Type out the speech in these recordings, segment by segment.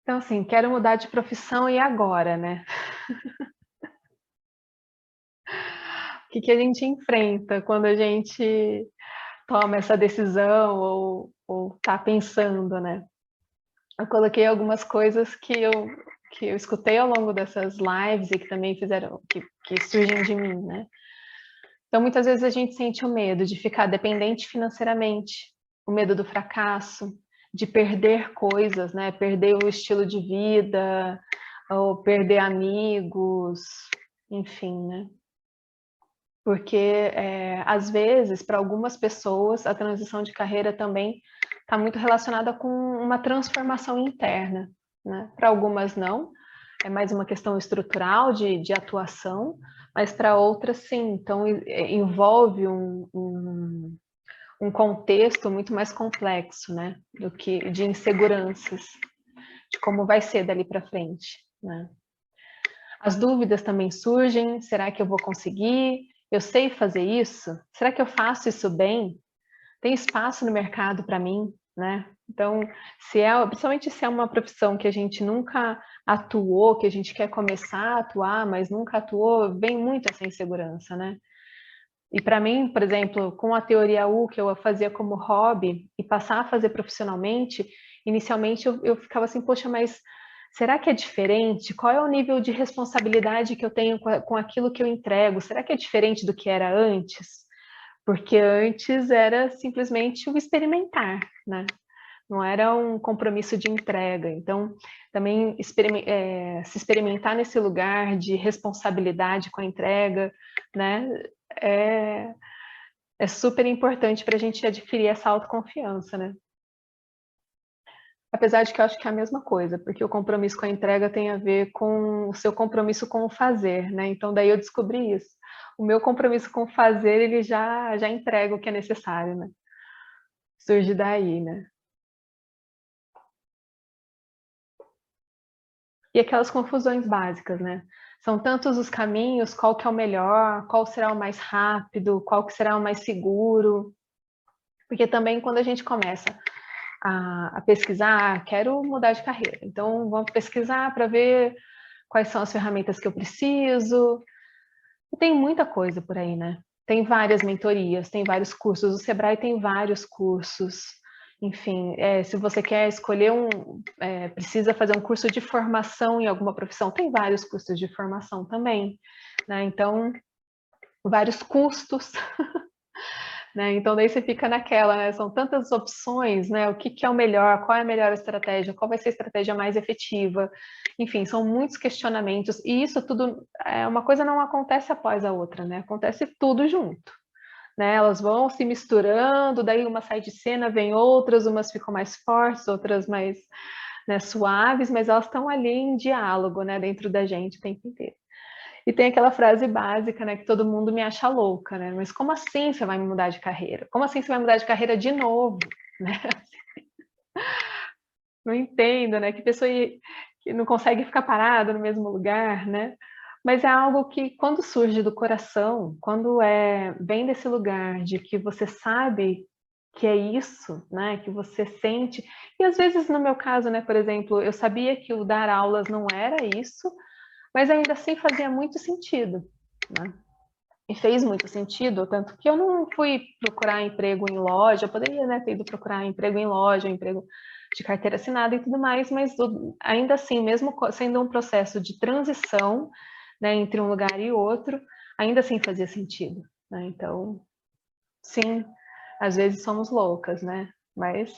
Então, assim, quero mudar de profissão e agora, né? O que a gente enfrenta quando a gente toma essa decisão ou tá pensando, né? Eu coloquei algumas coisas que eu escutei ao longo dessas lives e que também fizeram, que surgem de mim, né? Então, muitas vezes a gente sente o medo de ficar dependente financeiramente, o medo do fracasso, de perder coisas, né? Perder o estilo de vida, ou perder amigos, enfim, né? Porque, às vezes, para algumas pessoas, a transição de carreira também está muito relacionada com uma transformação interna, né? Para algumas não, é mais uma questão estrutural de atuação, mas para outras sim, então envolve um contexto muito mais complexo, né? Do que de inseguranças, de como vai ser dali para frente, né? As dúvidas também surgem, será que eu vou conseguir? Eu sei fazer isso? Será que eu faço isso bem? Tem espaço no mercado para mim, né? Então, principalmente se é uma profissão que a gente nunca atuou, que a gente quer começar a atuar, mas nunca atuou, vem muito essa insegurança, né? E para mim, por exemplo, com a teoria U, que eu fazia como hobby, e passar a fazer profissionalmente, inicialmente eu ficava assim, poxa, mas será que é diferente? Qual é o nível de responsabilidade que eu tenho com aquilo que eu entrego? Será que é diferente do que era antes? Porque antes era simplesmente o experimentar, né? Não era um compromisso de entrega. Então, também se experimentar nesse lugar de responsabilidade com a entrega, né? É, é super importante para a gente adquirir essa autoconfiança, né? Apesar de que eu acho que é a mesma coisa, porque o compromisso com a entrega tem a ver com o seu compromisso com o fazer, né? Então, daí eu descobri isso. O meu compromisso com o fazer, ele já entrega o que é necessário, né? Surge daí, né? E aquelas confusões básicas, né? São tantos os caminhos, qual que é o melhor, qual será o mais rápido, qual que será o mais seguro. Porque também quando a gente começa a pesquisar, quero mudar de carreira, então vamos pesquisar para ver quais são as ferramentas que eu preciso. E tem muita coisa por aí, né? Tem várias mentorias, tem vários cursos, o Sebrae tem vários cursos. Enfim, se você quer escolher precisa fazer um curso de formação em alguma profissão, tem vários cursos de formação também, né? Então, vários custos, né? Então, daí você fica naquela, né? São tantas opções, né? O que é o melhor, qual é a melhor estratégia, qual vai ser a estratégia mais efetiva, enfim, são muitos questionamentos, e isso tudo, uma coisa não acontece após a outra, né? Acontece tudo junto. Né, elas vão se misturando, daí uma sai de cena, vem outras, umas ficam mais fortes, outras mais, né, suaves, mas elas estão ali em diálogo, né, dentro da gente o tempo inteiro. E tem aquela frase básica, né, que todo mundo me acha louca, né? Mas como assim você vai mudar de carreira? Como assim você vai mudar de carreira de novo? Né? Não entendo, né? Que pessoa que não consegue ficar parada no mesmo lugar, né? Mas é algo que, quando surge do coração, quando vem desse lugar de que você sabe que é isso, né? Que você sente. E às vezes, no meu caso, né? Por exemplo, eu sabia que o dar aulas não era isso, mas ainda assim fazia muito sentido, né? E fez muito sentido, tanto que eu não fui procurar emprego em loja, eu poderia, né, ter ido procurar emprego em loja, emprego de carteira assinada e tudo mais, mas ainda assim, mesmo sendo um processo de transição, né, entre um lugar e outro, ainda assim fazia sentido, né? Então, sim, às vezes somos loucas, né? Mas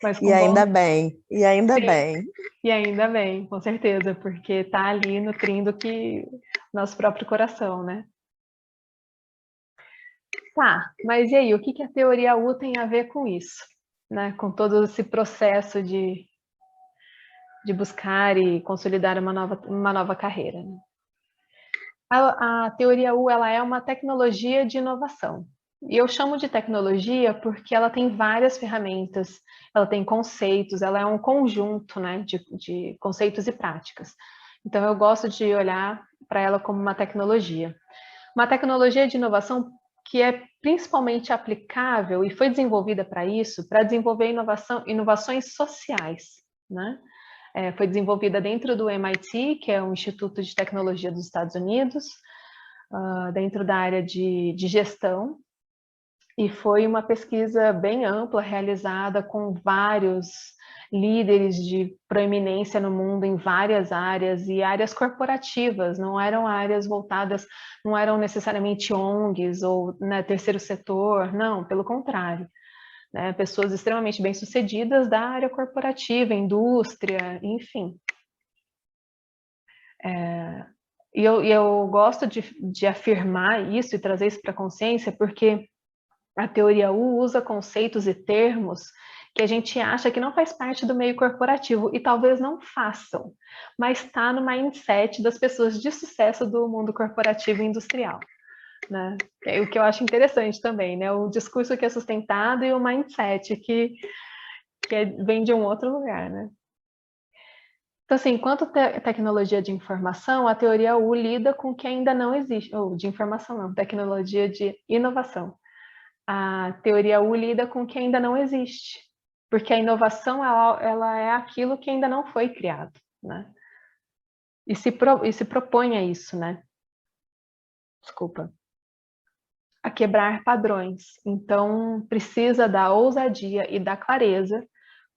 E com bom, ainda bem, e ainda bem. e ainda bem, com certeza, porque tá ali nutrindo nosso próprio coração, né? Tá, mas e aí, o que a teoria U tem a ver com isso? Né? Com todo esse processo de buscar e consolidar uma nova carreira. Né? A teoria U, ela é uma tecnologia de inovação. E eu chamo de tecnologia porque ela tem várias ferramentas, ela tem conceitos, ela é um conjunto, né, de conceitos e práticas. Então, eu gosto de olhar para ela como uma tecnologia. Uma tecnologia de inovação que é principalmente aplicável e foi desenvolvida para isso, para desenvolver inovações sociais, né? Foi desenvolvida dentro do MIT, que é um Instituto de Tecnologia dos Estados Unidos, dentro da área de gestão, e foi uma pesquisa bem ampla, realizada com vários líderes de proeminência no mundo em várias áreas, e áreas corporativas, não eram áreas voltadas, não eram necessariamente ONGs ou, né, terceiro setor, não, pelo contrário. Né, pessoas extremamente bem-sucedidas da área corporativa, indústria, enfim. E eu gosto de afirmar isso e trazer isso para a consciência, porque a teoria U usa conceitos e termos que a gente acha que não faz parte do meio corporativo, e talvez não façam, mas está no mindset das pessoas de sucesso do mundo corporativo e industrial. Né? É o que eu acho interessante também, né? O discurso que é sustentado e o mindset que vem de um outro lugar, né? Então, assim, enquanto tecnologia de informação, a teoria U lida com o que ainda não existe, ou de informação não, tecnologia de inovação. A teoria U lida com o que ainda não existe, porque a inovação ela é aquilo que ainda não foi criado, né? E se propõe a isso, né? Desculpa. A quebrar padrões. Então, precisa da ousadia e da clareza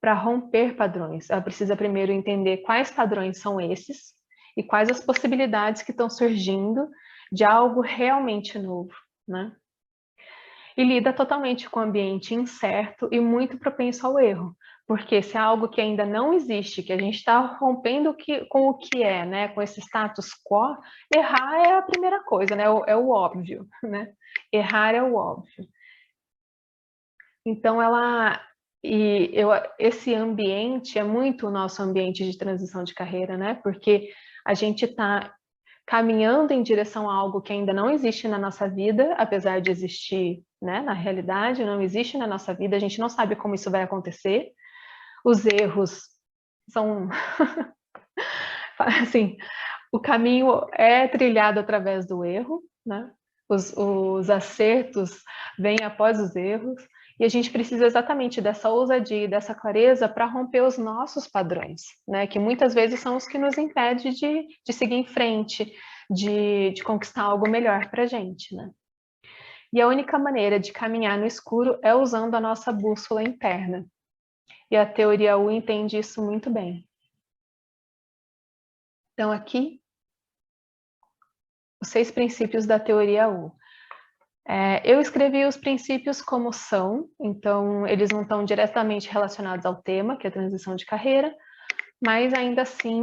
para romper padrões. Ela precisa primeiro entender quais padrões são esses e quais as possibilidades que estão surgindo de algo realmente novo, né? E lida totalmente com o ambiente incerto e muito propenso ao erro, porque se é algo que ainda não existe, que a gente está rompendo com o que é, né, com esse status quo, errar é a primeira coisa, né, é o óbvio, né? Errar é o óbvio. Então, esse ambiente é muito o nosso ambiente de transição de carreira, né? Porque a gente está caminhando em direção a algo que ainda não existe na nossa vida, apesar de existir, né? Na realidade, não existe na nossa vida, a gente não sabe como isso vai acontecer. Os erros são, assim, o caminho é trilhado através do erro, né? Os acertos vêm após os erros, e a gente precisa exatamente dessa ousadia e dessa clareza para romper os nossos padrões, né? Que muitas vezes são os que nos impedem de seguir em frente, de conquistar algo melhor para a gente, né? E a única maneira de caminhar no escuro é usando a nossa bússola interna. E a teoria U entende isso muito bem. Então, aqui, os 6 princípios da teoria U. Eu escrevi os princípios como são, então eles não estão diretamente relacionados ao tema, que é a transição de carreira, mas ainda assim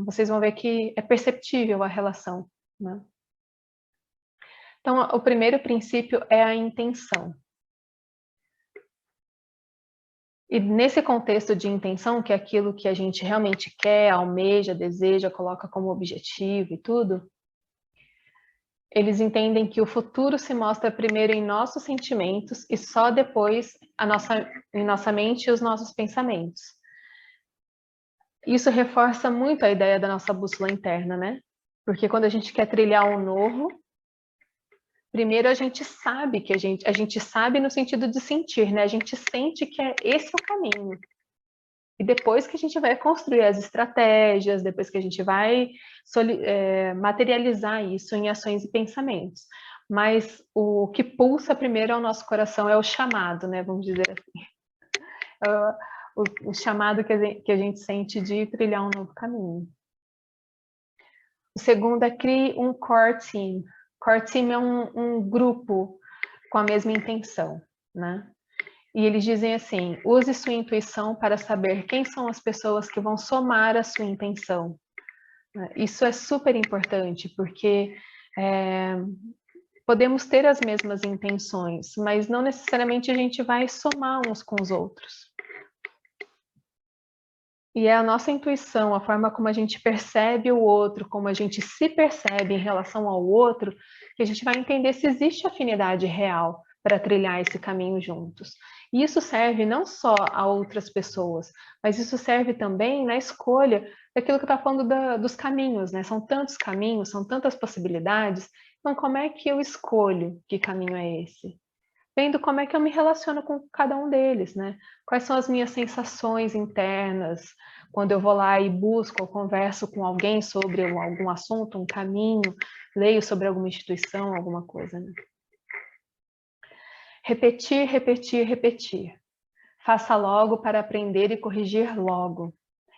vocês vão ver que é perceptível a relação, né? Então, o primeiro princípio é a intenção. E nesse contexto de intenção, que é aquilo que a gente realmente quer, almeja, deseja, coloca como objetivo e tudo, eles entendem que o futuro se mostra primeiro em nossos sentimentos e só depois em nossa mente e os nossos pensamentos. Isso reforça muito a ideia da nossa bússola interna, né? Porque quando a gente quer trilhar um novo, primeiro a gente sabe que a gente sabe no sentido de sentir, né? A gente sente que esse é o caminho. E depois que a gente vai construir as estratégias, depois que a gente vai materializar isso em ações e pensamentos. Mas o que pulsa primeiro ao nosso coração é o chamado, né? Vamos dizer assim. O chamado que a gente sente de trilhar um novo caminho. O segundo é crie um core team. Core team é um grupo com a mesma intenção, né? E eles dizem assim, use sua intuição para saber quem são as pessoas que vão somar a sua intenção. Isso é super importante, porque podemos ter as mesmas intenções, mas não necessariamente a gente vai somar uns com os outros. E é a nossa intuição, a forma como a gente percebe o outro, como a gente se percebe em relação ao outro, que a gente vai entender se existe afinidade real para trilhar esse caminho juntos. E isso serve não só a outras pessoas, mas isso serve também na escolha daquilo que eu estava falando dos caminhos, né? São tantos caminhos, são tantas possibilidades, Então, como é que eu escolho que caminho é esse? Vendo como é que eu me relaciono com cada um deles, né? Quais são as minhas sensações internas quando eu vou lá e busco ou converso com alguém sobre algum assunto, um caminho, leio sobre alguma instituição, alguma coisa, né? Repetir, repetir, repetir. Faça logo para aprender e corrigir logo.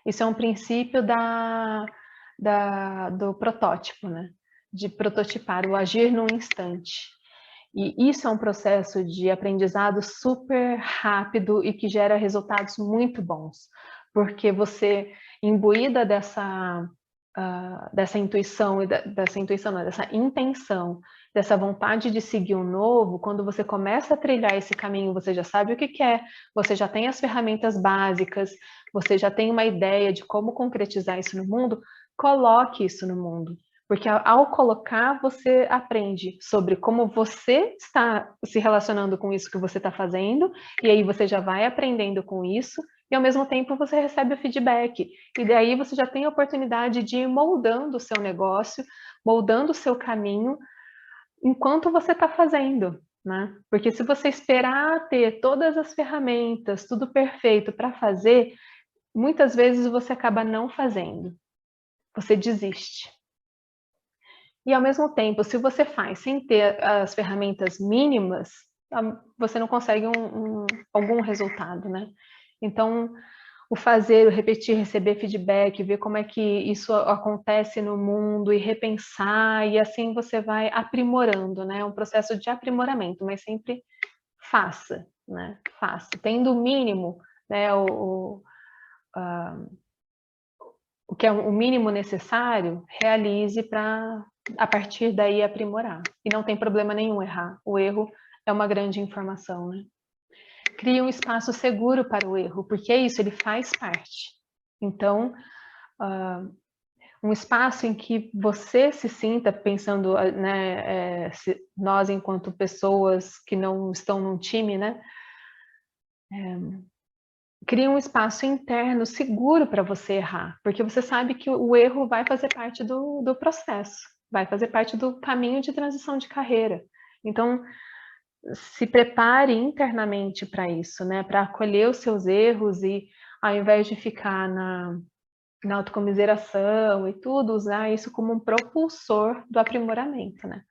Isso é um princípio do protótipo, né? De prototipar, o agir num instante. E isso é um processo de aprendizado super rápido e que gera resultados muito bons, porque você, imbuída dessa intuição, dessa intenção, dessa vontade de seguir o novo, quando você começa a trilhar esse caminho, você já sabe o que quer, você já tem as ferramentas básicas, você já tem uma ideia de como concretizar isso no mundo, coloque isso no mundo. Porque ao colocar, você aprende sobre como você está se relacionando com isso que você está fazendo, e aí você já vai aprendendo com isso, e ao mesmo tempo você recebe o feedback. E daí você já tem a oportunidade de ir moldando o seu negócio, moldando o seu caminho, enquanto você está fazendo, né? Porque se você esperar ter todas as ferramentas, tudo perfeito para fazer, muitas vezes você acaba não fazendo. Você desiste. E ao mesmo tempo, se você faz sem ter as ferramentas mínimas, você não consegue algum resultado, né? Então, o fazer, o repetir, receber feedback, ver como é que isso acontece no mundo e repensar, e assim você vai aprimorando, né? É um processo de aprimoramento, mas sempre faça, né? Faça. Tendo o mínimo, né? O que é o mínimo necessário, realize para, a partir daí, aprimorar. E não tem problema nenhum errar. O erro é uma grande informação, né? Crie um espaço seguro para o erro, porque é isso, ele faz parte. Então, um espaço em que você se sinta pensando, né, nós enquanto pessoas que não estão num time, né, cria um espaço interno seguro para você errar, porque você sabe que o erro vai fazer parte do processo, vai fazer parte do caminho de transição de carreira. Então, se prepare internamente para isso, né? Para acolher os seus erros e, ao invés de ficar na autocomiseração e tudo, usar isso como um propulsor do aprimoramento, né?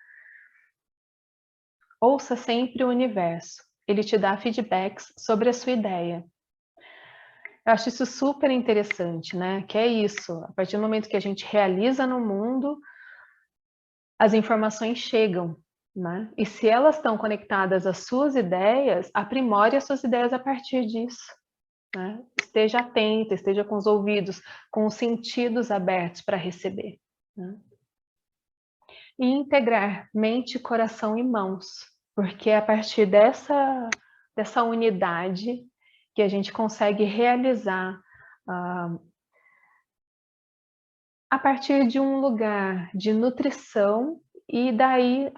Ouça sempre o universo. Ele te dá feedbacks sobre a sua ideia. Eu acho isso super interessante, né? Que é isso, a partir do momento que a gente realiza no mundo, as informações chegam, né? E se elas estão conectadas às suas ideias, aprimore as suas ideias a partir disso, né? Esteja atenta, esteja com os ouvidos, com os sentidos abertos para receber, né? E integrar mente, coração e mãos, porque é a partir dessa unidade que a gente consegue realizar a partir de um lugar de nutrição e daí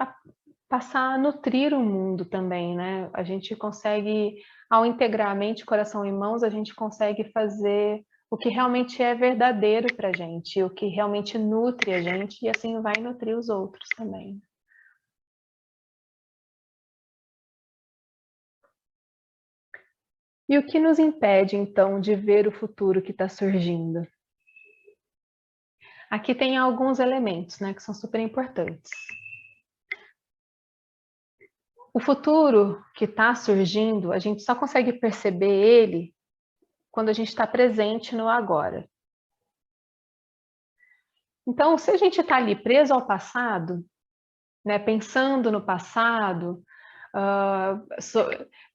passar a nutrir o mundo também, né? A gente consegue, ao integrar mente, coração e mãos, a gente consegue fazer o que realmente é verdadeiro para a gente, o que realmente nutre a gente, e assim vai nutrir os outros também. E o que nos impede, então, de ver o futuro que está surgindo? Aqui tem alguns elementos, né, que são super importantes. O futuro que está surgindo, a gente só consegue perceber ele quando a gente está presente no agora. Então, se a gente está ali preso ao passado, né, pensando no passado,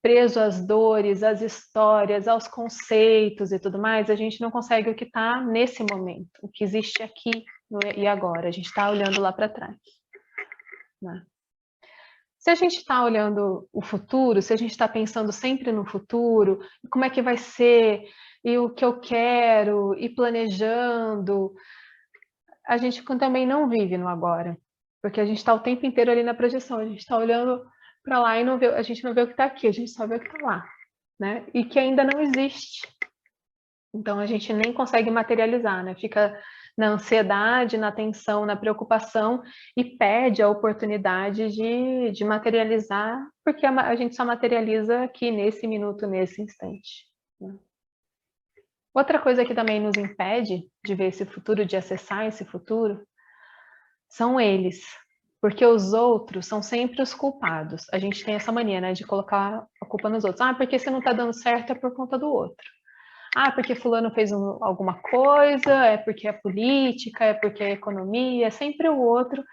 preso às dores, às histórias, aos conceitos e tudo mais, a gente não consegue o que está nesse momento, o que existe aqui e agora. A gente está olhando lá para trás, né? Se a gente está olhando o futuro, se a gente está pensando sempre no futuro, como é que vai ser, e o que eu quero, e planejando, a gente também não vive no agora, porque a gente está o tempo inteiro ali na projeção, a gente está olhando para lá e não vê, a gente não vê o que está aqui, a gente só vê o que está lá, né? E que ainda não existe. Então a gente nem consegue materializar, né? Fica na ansiedade, na tensão, na preocupação e perde a oportunidade de materializar, porque a gente só materializa aqui nesse minuto, nesse instante, né? Outra coisa que também nos impede de ver esse futuro, de acessar esse futuro, são eles. Porque os outros são sempre os culpados. A gente tem essa mania, né, de colocar a culpa nos outros. Ah, porque se não tá dando certo é por conta do outro. Ah, porque fulano fez alguma coisa, é porque é política, é porque é economia, é sempre o outro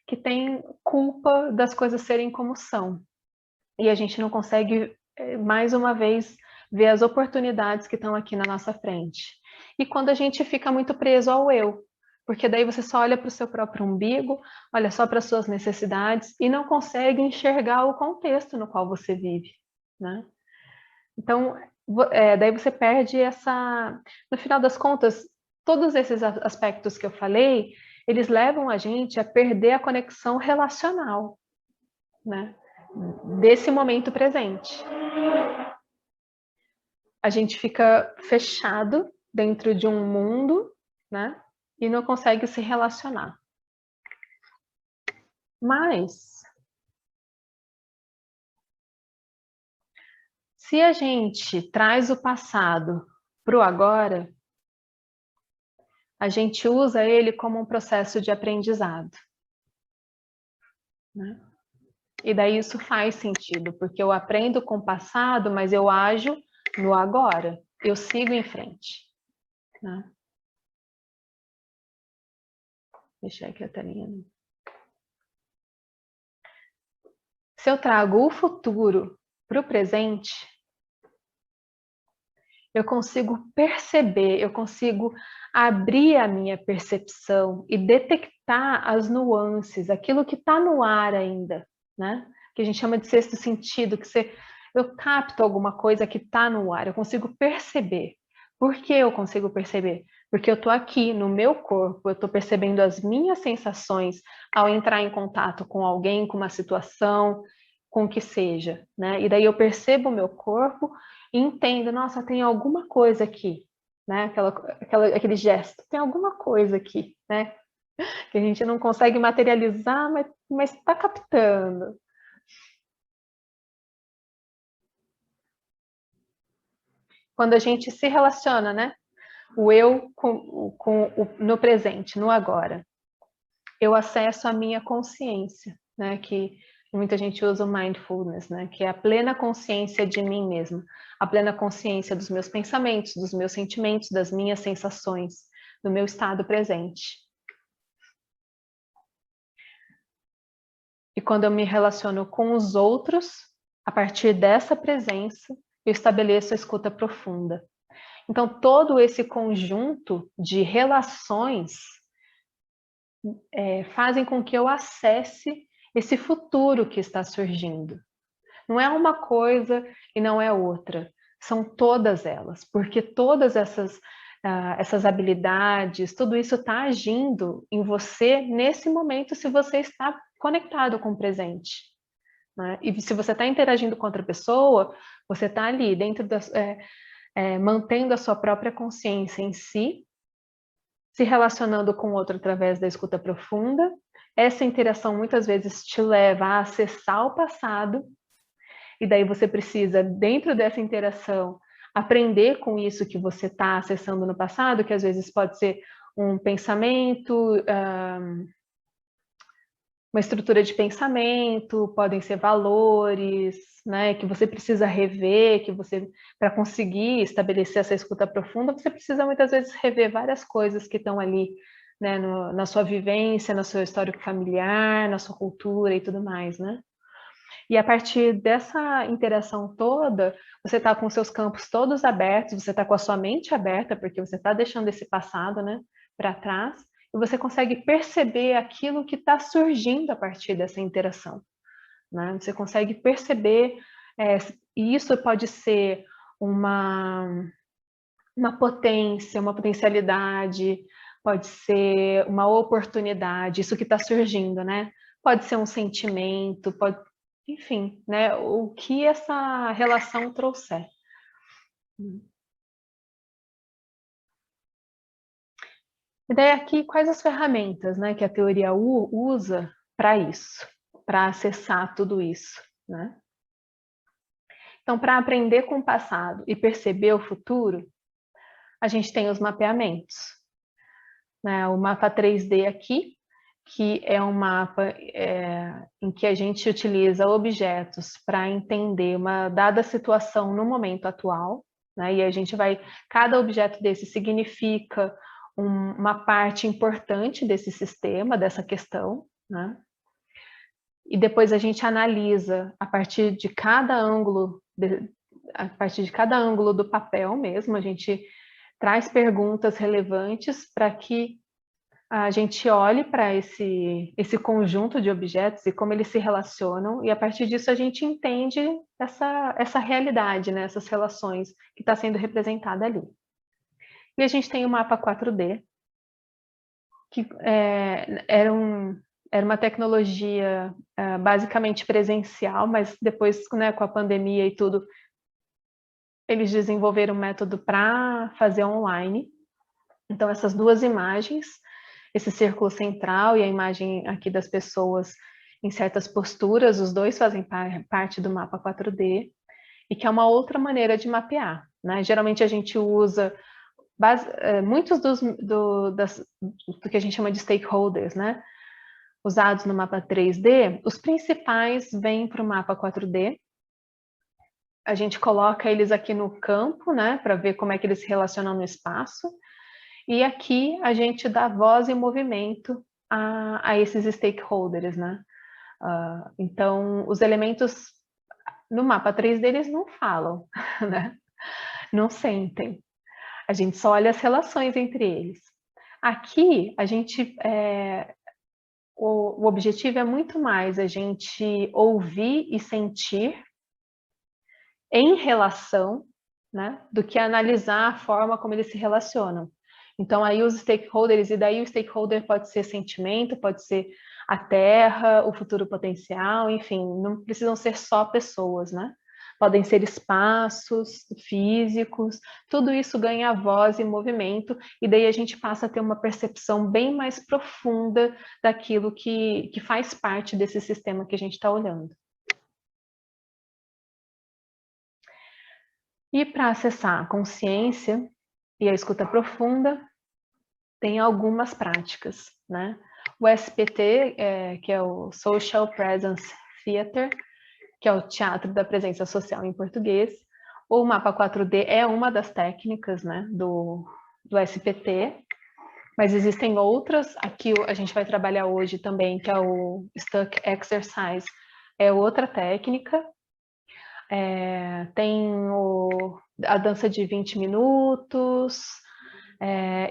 que tem culpa das coisas serem como são. E a gente não consegue, mais uma vez, ver as oportunidades que estão aqui na nossa frente. E quando a gente fica muito preso ao eu, porque daí você só olha para o seu próprio umbigo, olha só para as suas necessidades e não consegue enxergar o contexto no qual você vive, né? Então, daí você perde essa... No final das contas, todos esses aspectos que eu falei, eles levam a gente a perder a conexão relacional, né? Desse momento presente. A gente fica fechado dentro de um mundo, né? E não consegue se relacionar. Mas, se a gente traz o passado para o agora, a gente usa ele como um processo de aprendizado, né? E daí isso faz sentido, porque eu aprendo com o passado, mas eu ajo no agora. Eu sigo em frente, né? Deixa aqui a telinha. Se eu trago o futuro para o presente, eu consigo perceber, eu consigo abrir a minha percepção e detectar as nuances, aquilo que está no ar ainda, né? Que a gente chama de sexto sentido, eu capto alguma coisa que está no ar, eu consigo perceber. Por que eu consigo perceber? Porque eu estou aqui no meu corpo, eu estou percebendo as minhas sensações ao entrar em contato com alguém, com uma situação, com o que seja, né? E daí eu percebo o meu corpo e entendo, nossa, tem alguma coisa aqui, né? Aquele gesto, tem alguma coisa aqui, né? Que a gente não consegue materializar, mas está captando. Quando a gente se relaciona, né? O eu no presente, no agora. Eu acesso a minha consciência, né? Que muita gente usa o mindfulness, né? Que é a plena consciência de mim mesma, a plena consciência dos meus pensamentos, dos meus sentimentos, das minhas sensações, do meu estado presente. E quando eu me relaciono com os outros, a partir dessa presença, eu estabeleço a escuta profunda. Então, todo esse conjunto de relações fazem com que eu acesse esse futuro que está surgindo. Não é uma coisa e não é outra, são todas elas, porque todas essas habilidades, tudo isso está agindo em você nesse momento, se você está conectado com o presente, né? E se você está interagindo com outra pessoa, você está ali dentro mantendo a sua própria consciência em si, se relacionando com o outro através da escuta profunda. Essa interação muitas vezes te leva a acessar o passado, e daí você precisa, dentro dessa interação, aprender com isso que você está acessando no passado, que às vezes pode ser um pensamento, uma estrutura de pensamento, podem ser valores, né, que você precisa rever, para conseguir estabelecer essa escuta profunda, você precisa muitas vezes rever várias coisas que estão ali, né, na sua vivência, no seu histórico familiar, na sua cultura e tudo mais, né? E a partir dessa interação toda, você está com seus campos todos abertos, você está com a sua mente aberta, porque você está deixando esse passado, né, para trás, e você consegue perceber aquilo que está surgindo a partir dessa interação, né? Você consegue perceber, e isso pode ser uma potência, uma potencialidade, pode ser uma oportunidade, isso que está surgindo, né? Pode ser um sentimento, enfim, né? O que essa relação trouxer. E daí aqui, quais as ferramentas, né, que a teoria usa para isso, para acessar tudo isso, né? Então, para aprender com o passado e perceber o futuro, a gente tem os mapeamentos, né? O mapa 3D aqui, que é um mapa em que a gente utiliza objetos para entender uma dada situação no momento atual, né? E a gente vai, cada objeto desse significa uma parte importante desse sistema, dessa questão, né? E depois a gente analisa a partir de cada ângulo, do papel mesmo, a gente traz perguntas relevantes para que a gente olhe para esse conjunto de objetos e como eles se relacionam, e a partir disso a gente entende essa realidade, né, essas relações que está sendo representada ali. E a gente tem o mapa 4D, que era uma tecnologia basicamente presencial, mas depois, né, com a pandemia e tudo, eles desenvolveram um método para fazer online. Então, essas duas imagens, esse círculo central e a imagem aqui das pessoas em certas posturas, os dois fazem parte do mapa 4D, e que é uma outra maneira de mapear, né? Geralmente a gente usa muitos do que a gente chama de stakeholders, né? Usados no mapa 3D, os principais vêm para o mapa 4D. A gente coloca eles aqui no campo, né, para ver como é que eles se relacionam no espaço. E aqui a gente dá voz e movimento a esses stakeholders, né? Então, os elementos no mapa 3D eles não falam, né? Não sentem. A gente só olha as relações entre eles. Aqui, a gente o objetivo é muito mais a gente ouvir e sentir em relação, né, do que analisar a forma como eles se relacionam. Então, aí os stakeholders, e daí o stakeholder pode ser sentimento, pode ser a terra, o futuro potencial, enfim, não precisam ser só pessoas, né? Podem ser espaços físicos, tudo isso ganha voz e movimento, e daí a gente passa a ter uma percepção bem mais profunda daquilo que faz parte desse sistema que a gente está olhando. E para acessar a consciência e a escuta profunda, tem algumas práticas, né? O SPT, que é o Social Presence Theater, que é o Teatro da Presença Social em português, ou o mapa 4D é uma das técnicas, né, do SPT, mas existem outras, aqui a gente vai trabalhar hoje também, que é o Stuck Exercise, é outra técnica. Tem a dança de 20 minutos,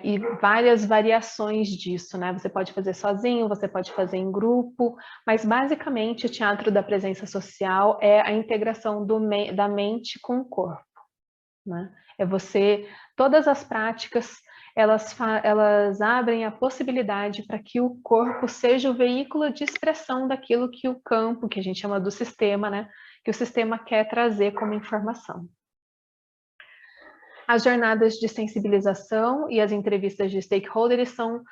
e várias variações disso, né? Você pode fazer sozinho, você pode fazer em grupo, mas basicamente o teatro da presença social é a integração da mente com o corpo, né? Todas as práticas, elas abrem a possibilidade para que o corpo seja o veículo de expressão daquilo que o campo, que a gente chama do sistema, né? Que o sistema quer trazer como informação. As jornadas de sensibilização e as entrevistas de stakeholders são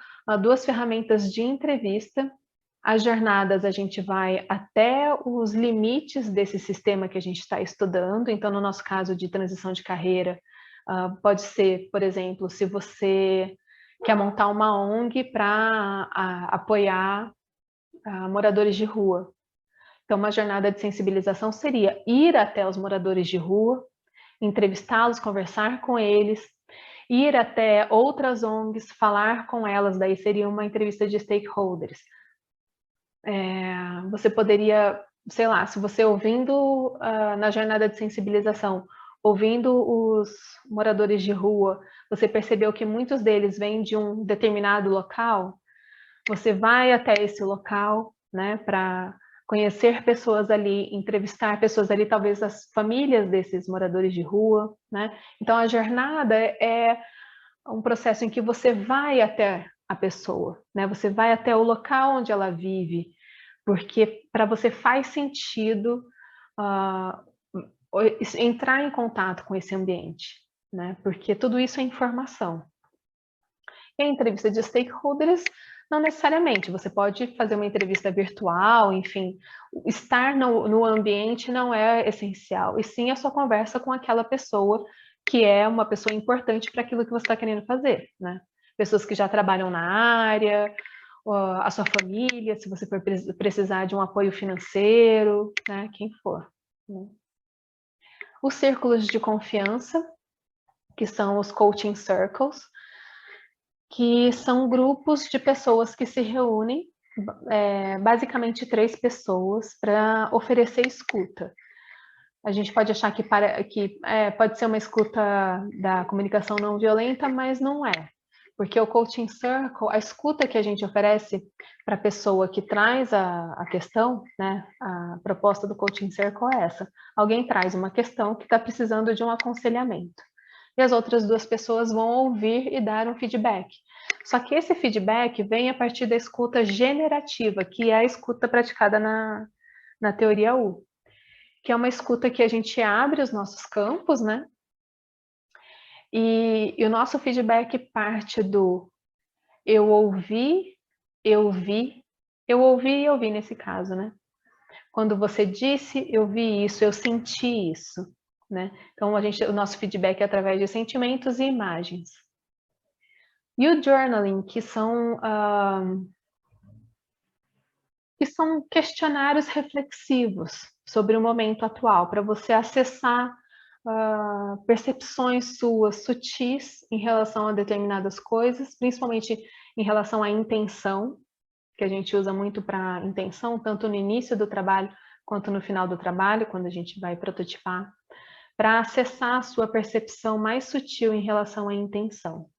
duas ferramentas de entrevista. As jornadas, a gente vai até os limites desse sistema que a gente está estudando. Então, no nosso caso de transição de carreira, pode ser, por exemplo, se você quer montar uma ONG para apoiar moradores de rua. Então, uma jornada de sensibilização seria ir até os moradores de rua, entrevistá-los, conversar com eles, ir até outras ONGs, falar com elas, daí seria uma entrevista de stakeholders. Você poderia, sei lá, se você ouvindo na jornada de sensibilização, ouvindo os moradores de rua, você percebeu que muitos deles vêm de um determinado local, você vai até esse local, né, para conhecer pessoas ali, entrevistar pessoas ali, talvez as famílias desses moradores de rua, né? Então a jornada é um processo em que você vai até a pessoa, né? Você vai até o local onde ela vive, porque para você faz sentido entrar em contato com esse ambiente, né? Porque tudo isso é informação. E a entrevista de stakeholders, não necessariamente, você pode fazer uma entrevista virtual, enfim, estar no ambiente não é essencial, e sim a sua conversa com aquela pessoa que é uma pessoa importante para aquilo que você está querendo fazer, né? Pessoas que já trabalham na área, a sua família, se você for precisar de um apoio financeiro, né? Quem for. Né? Os círculos de confiança, que são os coaching circles, que são grupos de pessoas que se reúnem, basicamente 3 pessoas, para oferecer escuta. A gente pode achar que pode ser uma escuta da comunicação não violenta, mas não é. Porque o coaching circle, a escuta que a gente oferece para a pessoa que traz a questão, né, a proposta do coaching circle é essa. Alguém traz uma questão que está precisando de um aconselhamento. E as outras 2 pessoas vão ouvir e dar um feedback. Só que esse feedback vem a partir da escuta generativa, que é a escuta praticada na teoria U, que é uma escuta que a gente abre os nossos campos, né? E o nosso feedback parte do eu ouvi, eu vi, eu ouvi e eu vi nesse caso, né? Quando você disse, eu vi isso, eu senti isso, né? Então, o nosso feedback é através de sentimentos e imagens. E o journaling, que são questionários reflexivos sobre o momento atual, para você acessar percepções suas sutis em relação a determinadas coisas, principalmente em relação à intenção, que a gente usa muito para intenção, tanto no início do trabalho quanto no final do trabalho, quando a gente vai prototipar, para acessar a sua percepção mais sutil em relação à intenção.